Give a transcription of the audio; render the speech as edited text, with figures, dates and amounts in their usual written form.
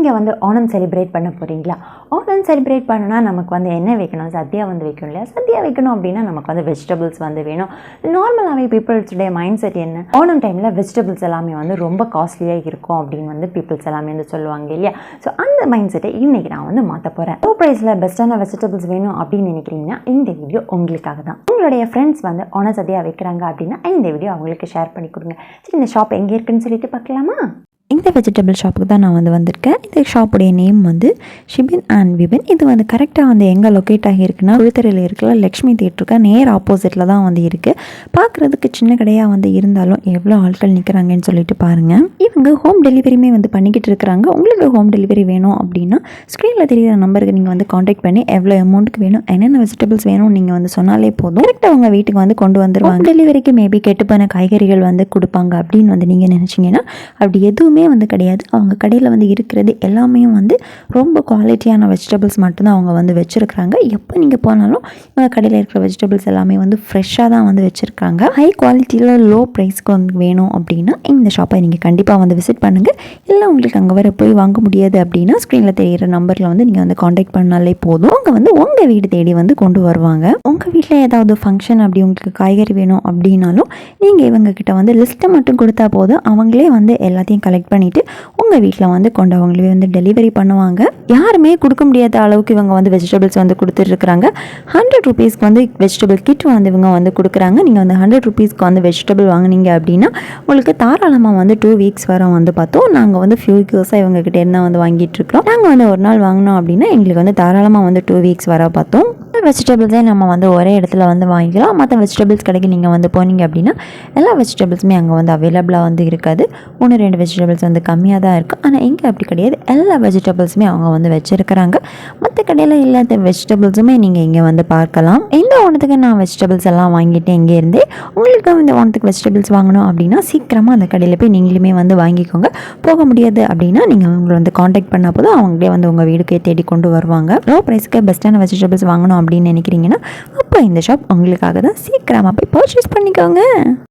நீங்கள் வந்து ஓணம் செலிப்ரேட் பண்ண போகிறீங்களா? ஓணம் செலிப்ரேட் பண்ணணும்னா நமக்கு வந்து என்ன வைக்கணும்? சத்யா வந்து வைக்கணும் இல்லையா? சத்யா வைக்கணும் அப்படின்னா நமக்கு வந்து வெஜிடபிள்ஸ் வந்து வேணும். நார்மலாகவே பீப்புள்ஸுடைய மைண்ட் செட் என்ன? ஓணம் டைமில் வெஜிடபிள்ஸ் எல்லாமே வந்து ரொம்ப காஸ்ட்லியாக இருக்கும் அப்படின்னு வந்து பீப்புள்ஸ் எல்லாமே வந்து சொல்லுவாங்க இல்லையா? ஸோ அந்த மைண்ட் செட்டை இன்றைக்கி நான் வந்து மாற்ற போகிறேன். லோ ப்ரைஸில் பெஸ்ட்டான வெஜிடபிள்ஸ் வேணும் அப்படின்னு நினைக்கிறீங்கன்னா இந்த வீடியோ உங்களுக்காக தான். உங்களுடைய ஃப்ரெண்ட்ஸ் வந்து ஓணம் சத்யா வைக்கிறாங்க அப்படின்னா இந்த வீடியோ அவங்களுக்கு ஷேர் பண்ணி கொடுங்க. சரி, இந்த ஷாப் எங்கே இருக்குன்னு சொல்லிட்டு பார்க்கலாமா? இந்த வெஜிடபிள் ஷாப்புக்கு தான் நான் வந்திருக்கேன். இந்த ஷாப்புடைய நேம் வந்து ஷிபின் அண்ட் விபின். இது வந்து கரெக்டாக வந்து எங்கே லொக்கேட் ஆகியிருக்குன்னா குளித்தரையில் இருக்கிற லக்ஷ்மி தியேட்டருக்கு நேர் ஆப்போசிட்டில் தான் வந்து இருக்குது. பார்க்குறதுக்கு சின்ன கடையாக வந்து இருந்தாலும் எவ்வளோ ஆட்கள் நிற்கிறாங்கன்னு சொல்லிட்டு பாருங்கள். இவங்க ஹோம் டெலிவரியுமே வந்து பண்ணிக்கிட்டு இருக்கிறாங்க. உங்களுக்கு ஹோம் டெலிவரி வேணும் அப்படின்னா ஸ்க்ரீனில் தெரிகிற நம்பருக்கு நீங்கள் வந்து காண்டாக்ட் பண்ணி எவ்வளோ அமௌண்ட்டுக்கு வேணும், என்னென்ன வெஜிடபிள்ஸ் வேணும் நீங்கள் வந்து சொன்னாலே போதும். கரெக்டாக அவங்க வீட்டுக்கு வந்து கொண்டு வந்துடுவாங்க. டெலிவரிக்கு மேபி கெட்டுப்போன காய்கறிகள் வந்து கொடுப்பாங்க அப்படின்னு வந்து நீங்கள் நினச்சிங்கன்னா அப்படி எதுவும் வந்து கிடையாது. அவங்க கடையில் வந்து இருக்கிறது எல்லாமே வந்து ரொம்ப குவாலிட்டியான வெஜிடபிள்ஸ் மட்டும்தான் அவங்க வந்து வச்சுருக்காங்க. எப்போ நீங்கள் போனாலும் இவங்க கடையில் இருக்கிற வெஜிடபிள்ஸ் எல்லாமே வந்து ஃப்ரெஷ்ஷாக தான் வந்து வச்சுருக்காங்க. ஹை குவாலிட்டியில் லோ ப்ரைஸ்க்கு வந்து வேணும் அப்படின்னா இந்த ஷாப்பை நீங்கள் கண்டிப்பாக வந்து விசிட் பண்ணுங்கள். இல்லை உங்களுக்கு அங்கே வர போய் வாங்க முடியாது அப்படின்னா ஸ்க்ரீனில் தெரிகிற நம்பரில் வந்து நீங்கள் வந்து காண்டாக்ட் பண்ணாலே போதும். அவங்க வந்து உங்கள் வீடு தேடி வந்து கொண்டு வருவாங்க. உங்கள் வீட்டில் ஏதாவது ஃபங்க்ஷன் அப்படி உங்களுக்கு காய்கறி வேணும் அப்படின்னாலும் நீங்கள் இவங்க கிட்ட வந்து லிஸ்ட்டை மட்டும் கொடுத்தா போதும். அவங்களே வந்து எல்லாத்தையும் கலெக்ட் பண்ணிட்டு உங்கள் வீட்டில் வந்து கொண்டு அவங்களே வந்து டெலிவரி பண்ணுவாங்க. யாருமே கொடுக்க முடியாத அளவுக்கு இவங்க வந்து வெஜிடபிள்ஸ் வந்து கொடுத்துட்ருக்குறாங்க. 100 ரூபீஸ்க்கு வந்து வெஜிடபிள் கிட் வந்து இவங்க வந்து கொடுக்குறாங்க. நீங்கள் வந்து 100 ரூபீஸ்க்கு வந்து வெஜிடபிள் வாங்கினீங்க அப்படின்னா உங்களுக்கு தாராளமாக வந்து 2 வீக்ஸ் வர வந்து பார்த்தோம். நாங்கள் வந்து ஃபியூ வீக்ஸாக இவங்ககிட்ட என்ன வந்து வாங்கிட்டு இருக்கிறோம். நாங்கள் வந்து ஒரு நாள் வாங்கினோம் அப்படின்னா எங்களுக்கு வந்து தாராளமாக வந்து 2 வீக்ஸ் வர பார்த்தோம். வெஜிடபிள்ஸே நம்ம வந்து ஒரே இடத்துல வந்து வாங்கிக்கலாம். மற்ற வெஜிடபிள்ஸ் கடைக்கு நீங்கள் வந்து போனீங்க அப்படின்னா எல்லா வெஜிடபிள்ஸுமே அங்கே வந்து அவைலபிளாக வந்து இருக்காது. 1-2 வெஜிடபிள்ஸ் வந்து கம்மியாக தான் இருக்குது. ஆனால் இங்கே அப்படி கிடையாது. எல்லா வெஜிடபிள்ஸுமே அவங்க வந்து வச்சுருக்கிறாங்க. மற்ற கடையில் இல்லாத வெஜிடபிள்ஸுமே நீங்கள் இங்கே வந்து பார்க்கலாம். இந்த ஓணத்துக்கு நான் வெஜிடபிள்ஸ் எல்லாம் வாங்கிட்டு இங்கே இருந்தே உங்களுக்கு இந்த ஓணத்துக்கு வெஜிடபிள்ஸ் வாங்கணும் அப்படின்னா சீக்கிரமாக அந்த கடையில் போய் நீங்களுமே வந்து வாங்கிக்கோங்க. போக முடியாது அப்படின்னா நீங்கள் அவங்களை வந்து காண்டாக்ட் பண்ணால் போதும் அவங்களே வந்து உங்கள் வீடுக்கே தேடி கொண்டு வருவாங்க. லோ ப்ரைஸ்க்கு பெஸ்ட்டான வெஜிடபிள்ஸ் வாங்கணும் அப்படின்னு நினைக்கிறீங்கன்னா அப்போ இந்த ஷாப் உங்களுக்காக தான். சீக்கிரமாக போய் பர்ச்சேஸ் பண்ணிக்கோங்க.